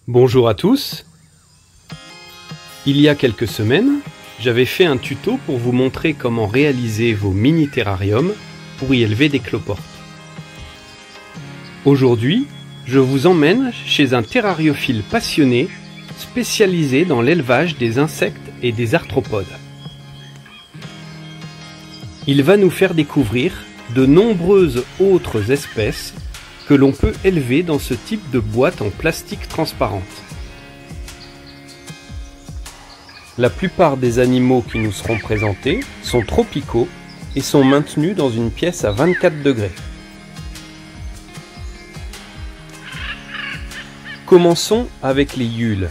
Bonjour à tous. Il y a quelques semaines, j'avais fait un tuto pour vous montrer comment réaliser vos mini-terrariums pour y élever des cloportes. Aujourd'hui, je vous emmène chez un terrariophile passionné spécialisé dans l'élevage des insectes et des arthropodes. Il va nous faire découvrir de nombreuses autres espèces que l'on peut élever dans ce type de boîte en plastique transparente. La plupart des animaux qui nous seront présentés sont tropicaux et sont maintenus dans une pièce à 24 degrés. Commençons avec les yules.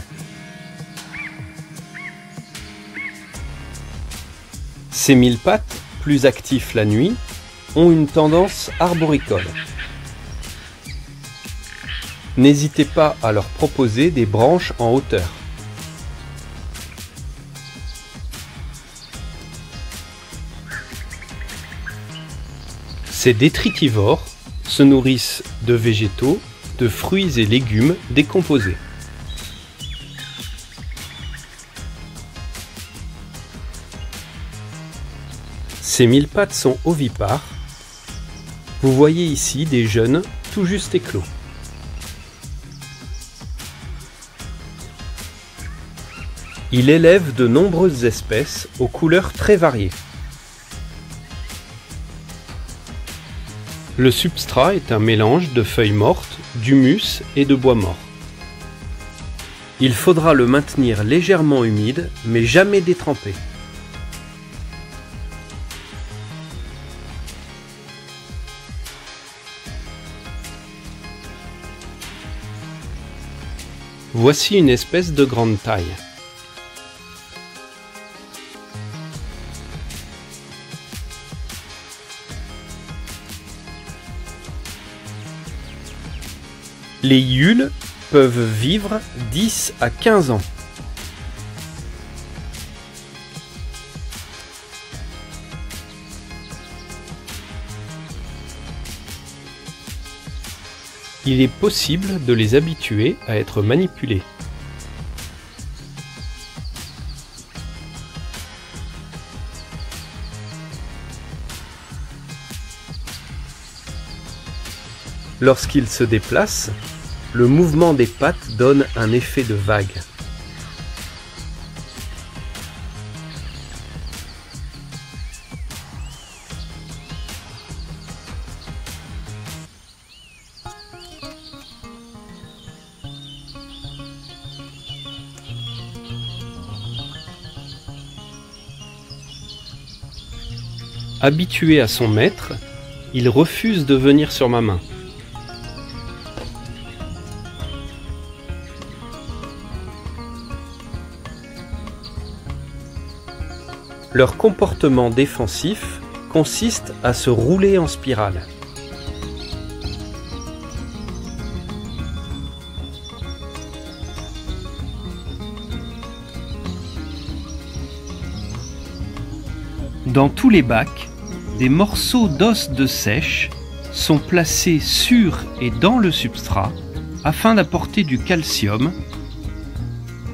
Ces mille-pattes, plus actifs la nuit, ont une tendance arboricole. N'hésitez pas à leur proposer des branches en hauteur. Ces détritivores se nourrissent de végétaux, de fruits et légumes décomposés. Ces mille-pattes sont ovipares. Vous voyez ici des jeunes tout juste éclos. Il élève de nombreuses espèces aux couleurs très variées. Le substrat est un mélange de feuilles mortes, d'humus et de bois mort. Il faudra le maintenir légèrement humide, mais jamais détrempé. Voici une espèce de grande taille. Les yules peuvent vivre 10 à 15 ans. Il est possible de les habituer à être manipulés. Lorsqu'ils se déplacent, le mouvement des pattes donne un effet de vague. Habitué à son maître, il refuse de venir sur ma main. Leur comportement défensif consiste à se rouler en spirale. Dans tous les bacs, des morceaux d'os de seiche sont placés sur et dans le substrat afin d'apporter du calcium,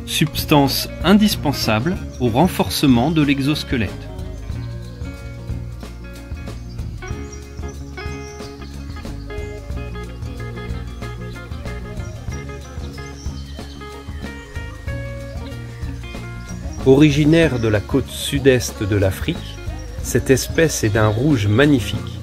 substance indispensable au renforcement de l'exosquelette. Originaire de la côte sud-est de l'Afrique, cette espèce est d'un rouge magnifique.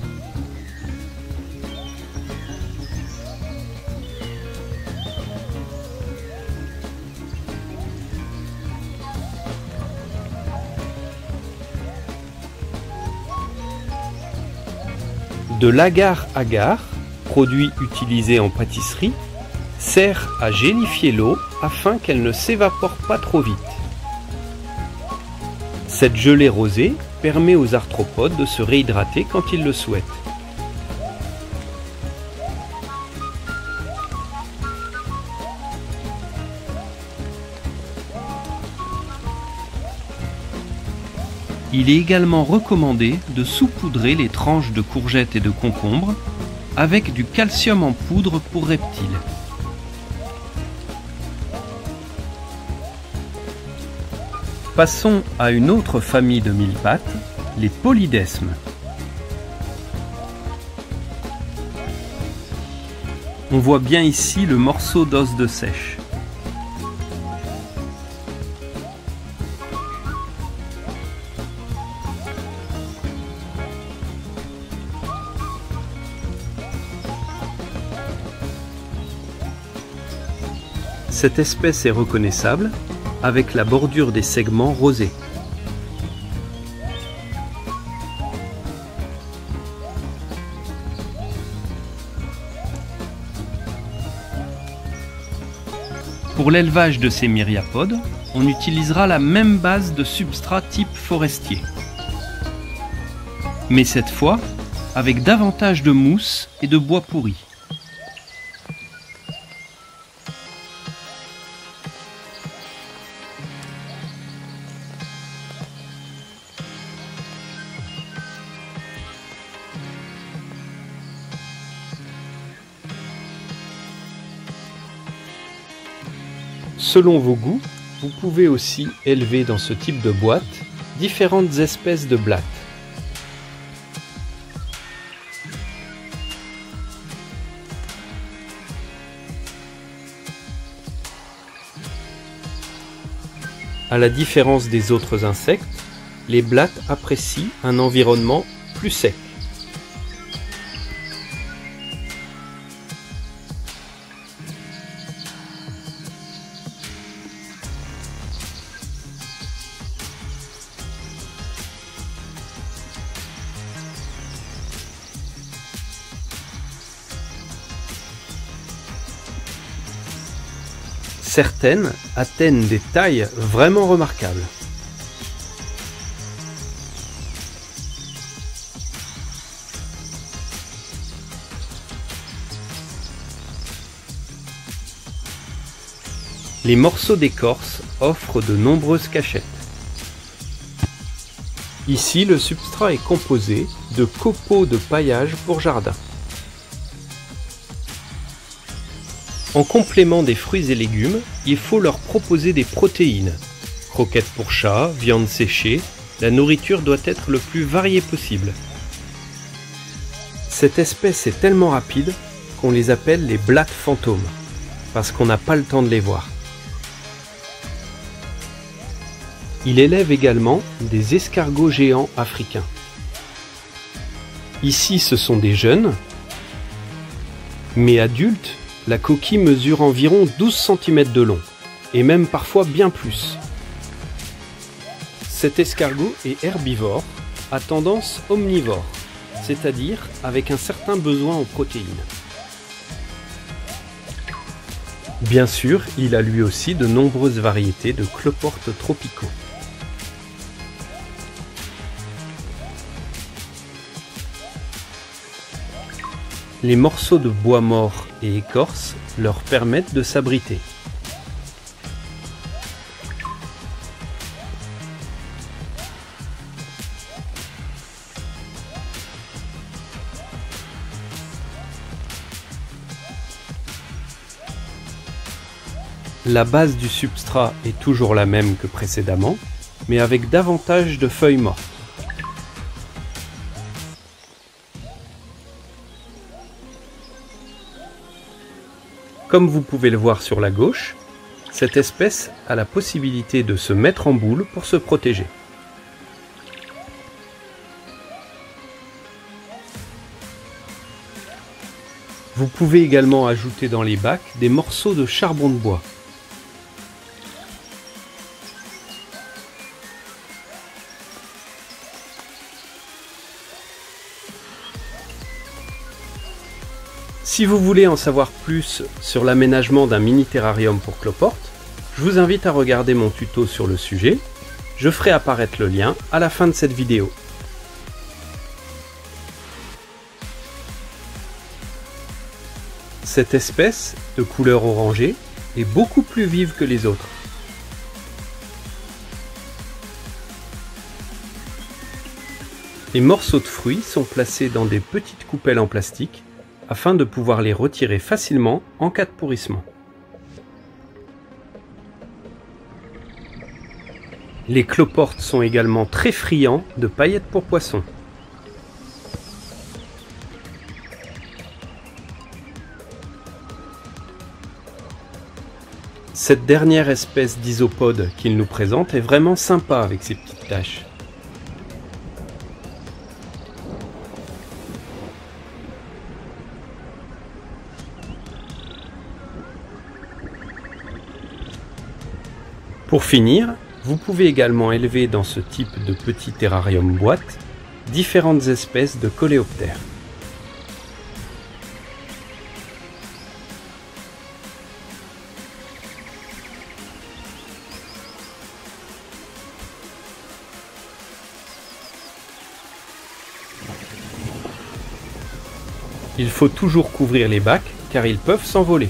De l'agar-agar, produit utilisé en pâtisserie, sert à gélifier l'eau afin qu'elle ne s'évapore pas trop vite. Cette gelée rosée permet aux arthropodes de se réhydrater quand ils le souhaitent. Il est également recommandé de saupoudrer les tranches de courgettes et de concombres avec du calcium en poudre pour reptiles. Passons à une autre famille de mille-pattes, les polydesmes. On voit bien ici le morceau d'os de seiche. Cette espèce est reconnaissable avec la bordure des segments rosés. Pour l'élevage de ces myriapodes, on utilisera la même base de substrat type forestier. Mais cette fois, avec davantage de mousse et de bois pourri. Selon vos goûts, vous pouvez aussi élever dans ce type de boîte différentes espèces de blattes. À la différence des autres insectes, les blattes apprécient un environnement plus sec. Certaines atteignent des tailles vraiment remarquables. Les morceaux d'écorce offrent de nombreuses cachettes. Ici, le substrat est composé de copeaux de paillage pour jardin. En complément des fruits et légumes, il faut leur proposer des protéines. Croquettes pour chat, viande séchée, la nourriture doit être le plus variée possible. Cette espèce est tellement rapide qu'on les appelle les blattes fantômes, parce qu'on n'a pas le temps de les voir. Il élève également des escargots géants africains. Ici, ce sont des jeunes, mais adultes. La coquille mesure environ 12 cm de long, et même parfois bien plus. Cet escargot est herbivore, à tendance omnivore, c'est-à-dire avec un certain besoin en protéines. Bien sûr, il a lui aussi de nombreuses variétés de cloportes tropicaux. Les morceaux de bois mort et écorce leur permettent de s'abriter. La base du substrat est toujours la même que précédemment, mais avec davantage de feuilles mortes. Comme vous pouvez le voir sur la gauche, cette espèce a la possibilité de se mettre en boule pour se protéger. Vous pouvez également ajouter dans les bacs des morceaux de charbon de bois. Si vous voulez en savoir plus sur l'aménagement d'un mini terrarium pour cloportes, je vous invite à regarder mon tuto sur le sujet. Je ferai apparaître le lien à la fin de cette vidéo. Cette espèce, de couleur orangée, est beaucoup plus vive que les autres. Les morceaux de fruits sont placés dans des petites coupelles en plastique afin de pouvoir les retirer facilement en cas de pourrissement. Les cloportes sont également très friands de paillettes pour poissons. Cette dernière espèce d'isopode qu'il nous présente est vraiment sympa avec ses petites taches. Pour finir, vous pouvez également élever dans ce type de petit terrarium boîte différentes espèces de coléoptères. Il faut toujours couvrir les bacs car ils peuvent s'envoler.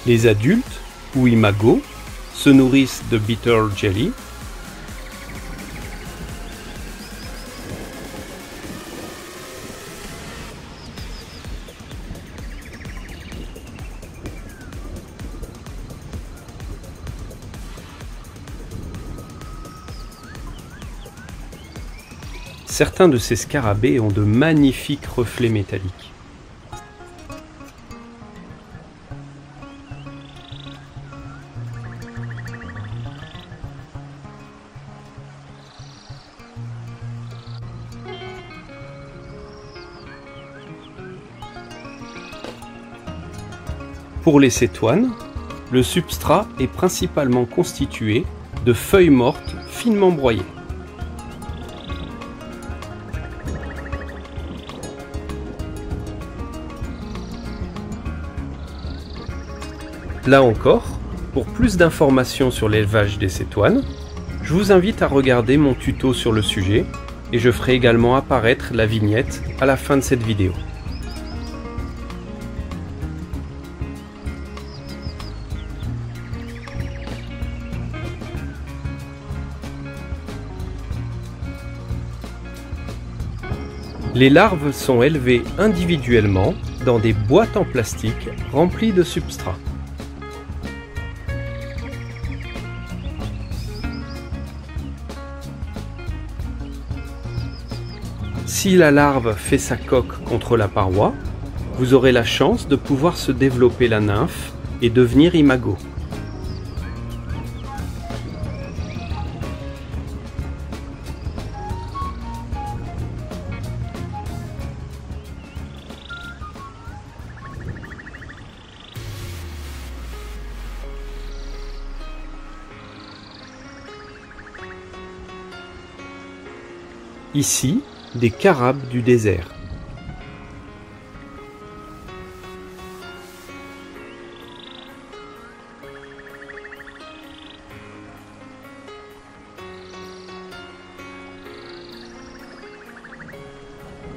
Les adultes, ou imagos, se nourrissent de bitter jelly. Certains de ces scarabées ont de magnifiques reflets métalliques. Pour les cétoines, le substrat est principalement constitué de feuilles mortes finement broyées. Là encore, pour plus d'informations sur l'élevage des cétoines, je vous invite à regarder mon tuto sur le sujet et je ferai également apparaître la vignette à la fin de cette vidéo. Les larves sont élevées individuellement dans des boîtes en plastique remplies de substrat. Si la larve fait sa coque contre la paroi, vous aurez la chance de pouvoir se développer la nymphe et devenir imago. Ici, des carabes du désert.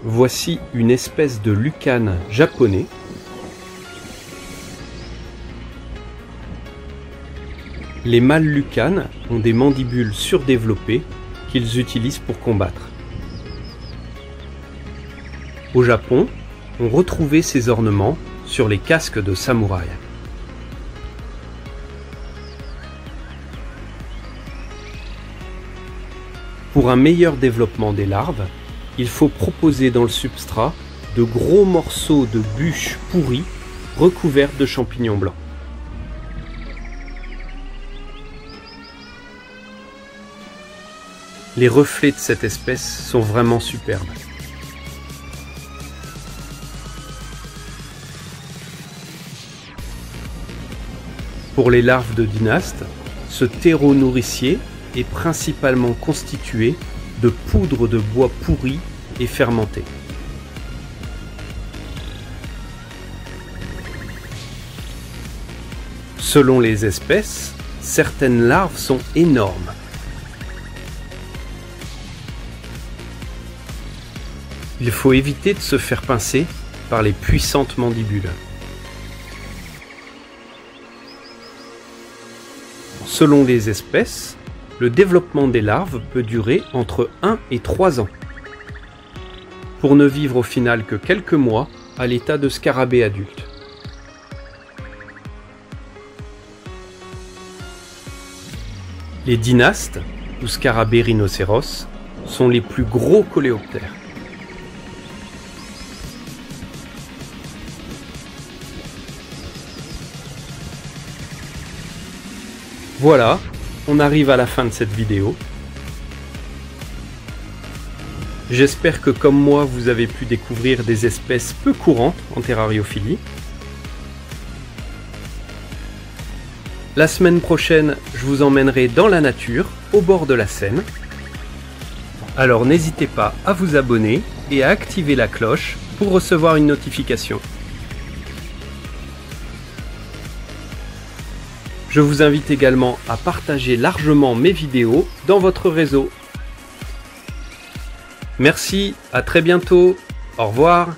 Voici une espèce de lucane japonais. Les mâles lucanes ont des mandibules surdéveloppées qu'ils utilisent pour combattre. Au Japon, on retrouvait ces ornements sur les casques de samouraï. Pour un meilleur développement des larves, il faut proposer dans le substrat de gros morceaux de bûches pourries recouvertes de champignons blancs. Les reflets de cette espèce sont vraiment superbes. Pour les larves de dynastes, ce terreau nourricier est principalement constitué de poudre de bois pourri et fermenté. Selon les espèces, certaines larves sont énormes. Il faut éviter de se faire pincer par les puissantes mandibules. Selon les espèces, le développement des larves peut durer entre 1 et 3 ans, pour ne vivre au final que quelques mois à l'état de scarabée adulte. Les dynastes, ou scarabées rhinocéros, sont les plus gros coléoptères. Voilà, on arrive à la fin de cette vidéo. J'espère que comme moi, vous avez pu découvrir des espèces peu courantes en terrariophilie. La semaine prochaine, je vous emmènerai dans la nature, au bord de la Seine. Alors n'hésitez pas à vous abonner et à activer la cloche pour recevoir une notification. Je vous invite également à partager largement mes vidéos dans votre réseau. Merci, à très bientôt, au revoir.